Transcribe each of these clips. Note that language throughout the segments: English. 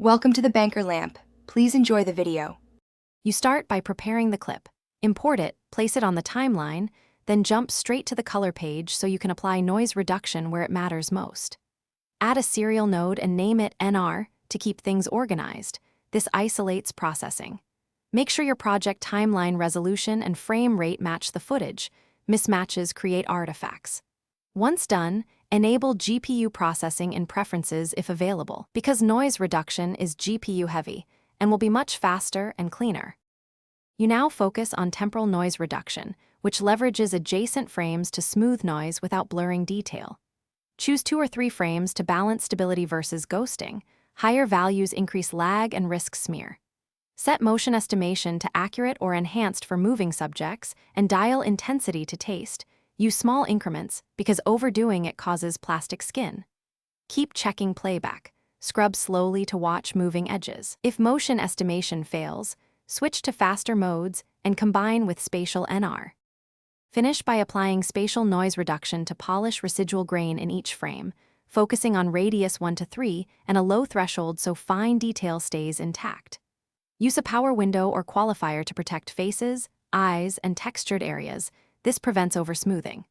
Welcome to the Banker Lamp. Please enjoy the video. You start by preparing the clip. Import it, place it on the timeline, then jump straight to the color page so you can apply noise reduction where it matters most. Add a serial node and name it NR to keep things organized. This isolates processing. Make sure your project timeline resolution and frame rate match the footage. Mismatches create artifacts. Once done, enable GPU processing in preferences if available, because noise reduction is GPU heavy and will be much faster and cleaner. You now focus on temporal noise reduction, which leverages adjacent frames to smooth noise without blurring detail. Choose 2 or 3 frames to balance stability versus ghosting. Higher values increase lag and risk smear. Set motion estimation to accurate or enhanced for moving subjects, and dial intensity to taste. Use small increments because overdoing it causes plastic skin. Keep checking playback. Scrub slowly to watch moving edges. If motion estimation fails, switch to faster modes and combine with spatial NR. Finish by applying spatial noise reduction to polish residual grain in each frame, focusing on radius 1 to 3 and a low threshold so fine detail stays intact. Use a power window or qualifier to protect faces, eyes, and textured areas. This prevents oversmoothing.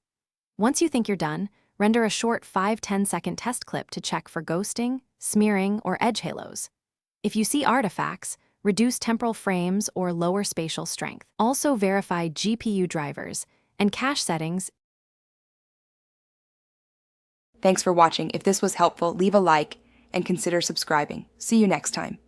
Once you think you're done, render a short 5-10 second test clip to check for ghosting, smearing, or edge halos. If you see artifacts, reduce temporal frames or lower spatial strength. Also verify GPU drivers and cache settings. Thanks for watching. If this was helpful, leave a like and consider subscribing. See you next time.